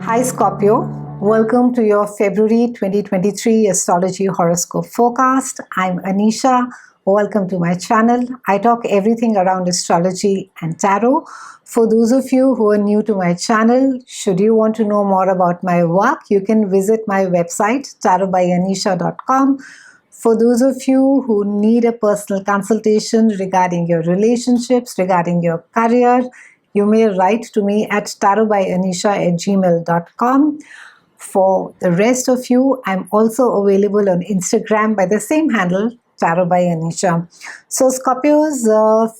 Hi Scorpio, welcome to your February 2023 Astrology Horoscope forecast. I'm Anisha. Welcome to my channel. I talk everything around astrology and tarot. For those of you who are new to my channel, should you want to know more about my work, you can visit my website tarotbyanisha.com. For those of you who need a personal consultation regarding your relationships, regarding your career, you may write to me at tarotbyanisha@gmail.com. For the rest of you, I'm also available on Instagram by the same handle, tarotbyanisha. So Scorpios,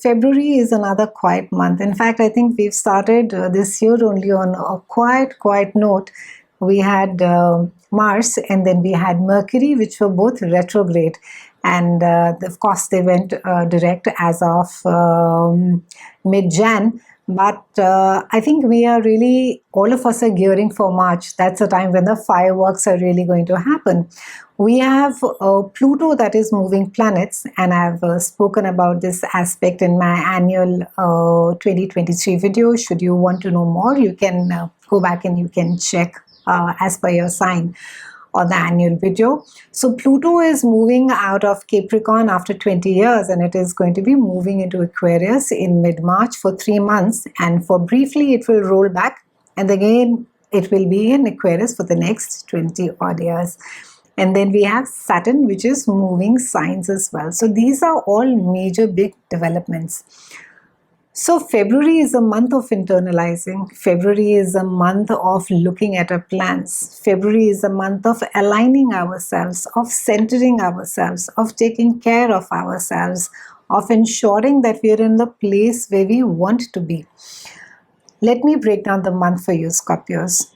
February is another quiet month. In fact, I think we've started this year only on a quiet note. We had Mars and then we had Mercury, which were both retrograde. And of course, they went direct as of mid-Jan. But I think we are really, all of us are gearing for March. That's a time when the fireworks are really going to happen. We have Pluto that is moving planets, and I've spoken about this aspect in my annual 2023 video. Should you want to know more, you can go back and you can check as per your sign on the annual video. So Pluto is moving out of Capricorn after 20 years, and it is going to be moving into Aquarius in mid-March for 3 months, and for briefly it will roll back, and again it will be in Aquarius for the next 20 odd years. And then we have Saturn, which is moving signs as well. So these are all major big developments. So February is a month of internalizing. February is a month of looking at our plans. February is a month of aligning ourselves, of centering ourselves, of taking care of ourselves, of ensuring that we are in the place where we want to be. Let me break down the month for you, Scorpios.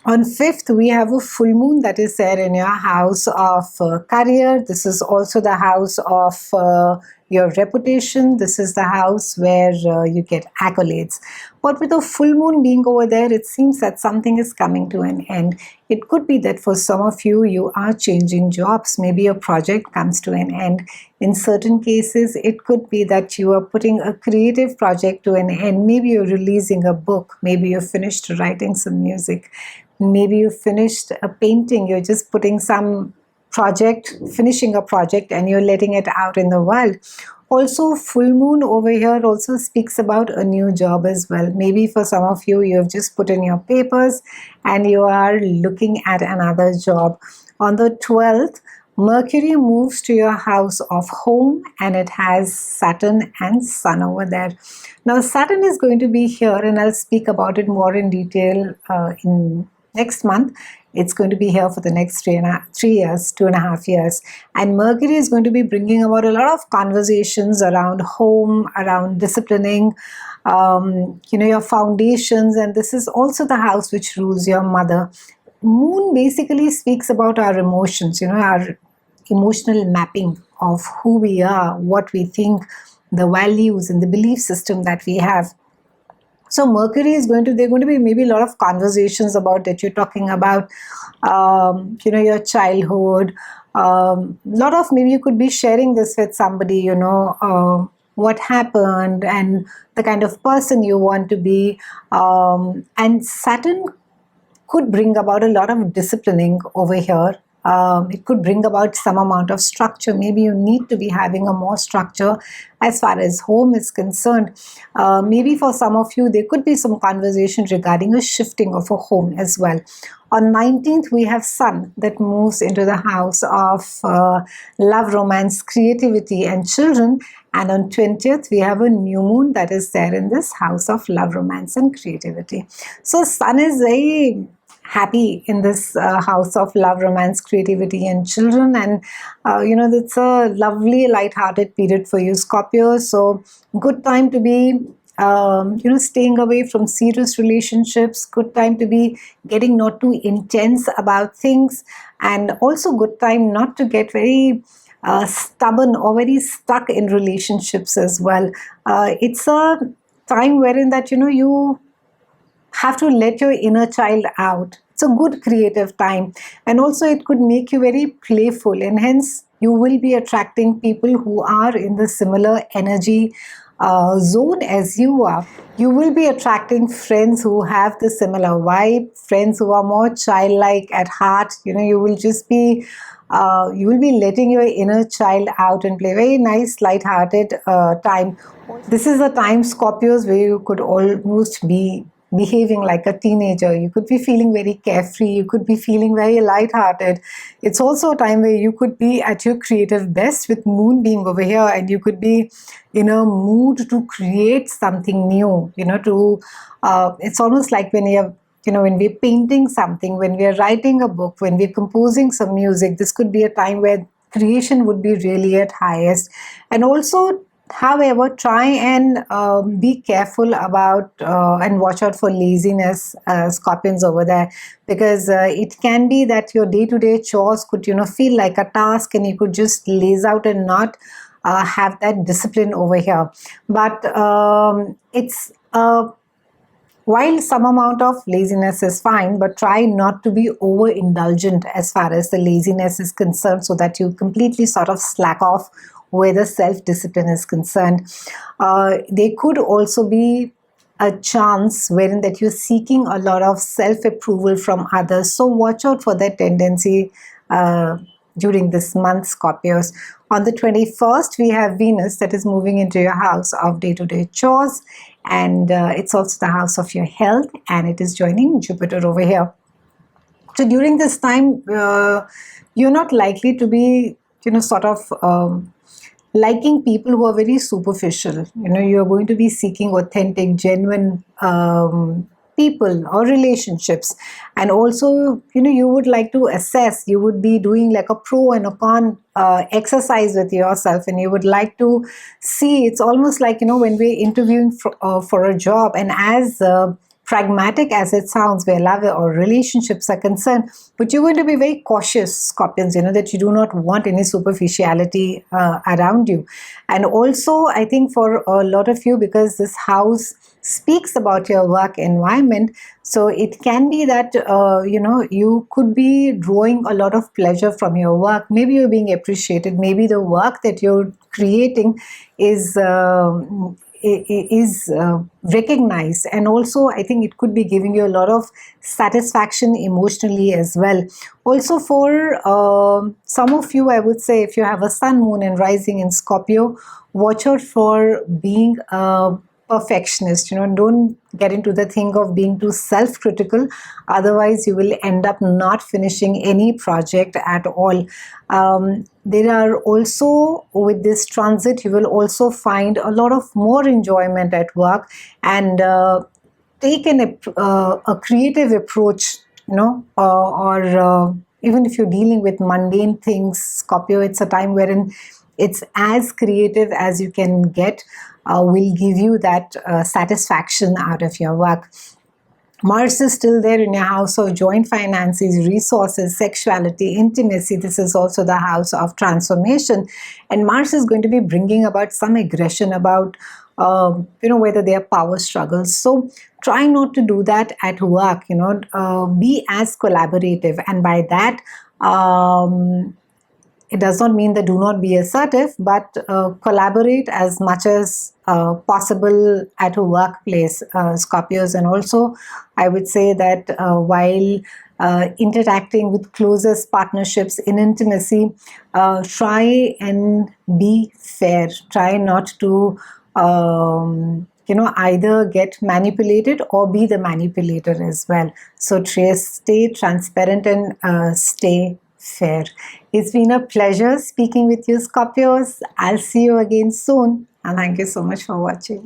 On 5th, we have a full moon that is there in your house of career. This is also the house of your reputation. This is the house where you get accolades. But with a full moon being over there, it seems that something is coming to an end. It could be that for some of you, you are changing jobs. Maybe a project comes to an end. In certain cases, it could be that you are putting a creative project to an end. Maybe you're releasing a book. Maybe you're finished writing some music. Maybe you finished a painting. You're just putting some project, finishing a project, and you're letting it out in the world. Also, full moon over here also speaks about a new job as well. Maybe for some of you, you have just put in your papers and you are looking at another job. On the 12th, Mercury moves to your house of home, and it has Saturn and Sun over there. Now, Saturn is going to be here, and I'll speak about it more in detail in next month. It's going to be here for the next 3 years, 2.5 years. And Mercury is going to be bringing about a lot of conversations around home, around disciplining, your foundations. And this is also the house which rules your mother. Moon basically speaks about our emotions, our emotional mapping of who we are, what we think, the values and the belief system that we have. So Mercury is they're going to be maybe a lot of conversations about that. You're talking about, your childhood. Lot of, maybe you could be sharing this with somebody, what happened and the kind of person you want to be. And Saturn could bring about a lot of disciplining over here. It could bring about some amount of structure. Maybe you need to be having a more structure as far as home is concerned. Maybe for some of you, there could be some conversation regarding a shifting of a home as well. On 19th, we have Sun that moves into the house of love, romance, creativity, and children. And on 20th, we have a new moon that is there in this house of love, romance, and creativity. So Sun is very happy in this house of love, romance, creativity, and children. And, it's a lovely, light-hearted period for you, Scorpio. So good time to be, staying away from serious relationships. Good time to be getting not too intense about things. And also good time not to get very stubborn or very stuck in relationships as well. It's a time wherein that, you have to let your inner child out. It's a good creative time, and also it could make you very playful, and hence you will be attracting people who are in the similar energy zone as you are, you will be attracting friends who have the similar vibe, friends who are more childlike at heart. You will just be you will be letting your inner child out and play. Very nice, light-hearted time. This is a time, Scorpios, where you could almost be behaving like a teenager. You could be feeling very carefree. You could be feeling very light-hearted. It's also a time where you could be at your creative best with Moon being over here, and you could be in a mood to create something new. It's almost like when we're painting something, when we're writing a book, when we're composing some music, this could be a time where creation would be really at highest. And also, however, try and be careful about and watch out for laziness, Scorpions over there, because it can be that your day-to-day chores could feel like a task, and you could just laze out and not have that discipline over here. But it's while some amount of laziness is fine, but try not to be overindulgent as far as the laziness is concerned, so that you completely sort of slack off where the self-discipline is concerned. There could also be a chance wherein that you're seeking a lot of self-approval from others. So watch out for that tendency during this month, Scorpios. On the 21st, we have Venus that is moving into your house of day-to-day chores, and it's also the house of your health, and it is joining Jupiter over here. So during this time, you're not likely to be, sort of liking people who are very superficial. You're going to be seeking authentic, genuine people or relationships. And also, you would like to assess, you would be doing like a pro and a con exercise with yourself, and you would like to see, it's almost like, when we're interviewing for a job, and as pragmatic as it sounds, where love or relationships are concerned, but you're going to be very cautious, Scorpions, that you do not want any superficiality around you. And also, I think for a lot of you, because this house speaks about your work environment, so it can be that you could be drawing a lot of pleasure from your work. Maybe you're being appreciated. Maybe the work that you're creating is recognized, and also I think it could be giving you a lot of satisfaction emotionally as well. Also, for some of you, I would say, if you have a sun, moon and rising in Scorpio, watch out for being a perfectionist. Don't get into the thing of being too self-critical, otherwise you will end up not finishing any project at all. There are also, with this transit, you will also find a lot of more enjoyment at work, and take a creative approach, or even if you're dealing with mundane things, Scorpio, it's a time wherein it's as creative as you can get, will give you that satisfaction out of your work. Mars is still there in your house of joint finances, resources, sexuality, intimacy. This is also the house of transformation. And Mars is going to be bringing about some aggression about, whether there are power struggles. So try not to do that at work, be as collaborative. And by that, it does not mean that do not be assertive, but collaborate as much as possible at a workplace, Scorpios. And also, I would say that while interacting with closest partnerships in intimacy, try and be fair. Try not to either get manipulated or be the manipulator as well. So stay transparent and stay fair. It's been a pleasure speaking with you, Scorpios. I'll see you again soon, and thank you so much for watching.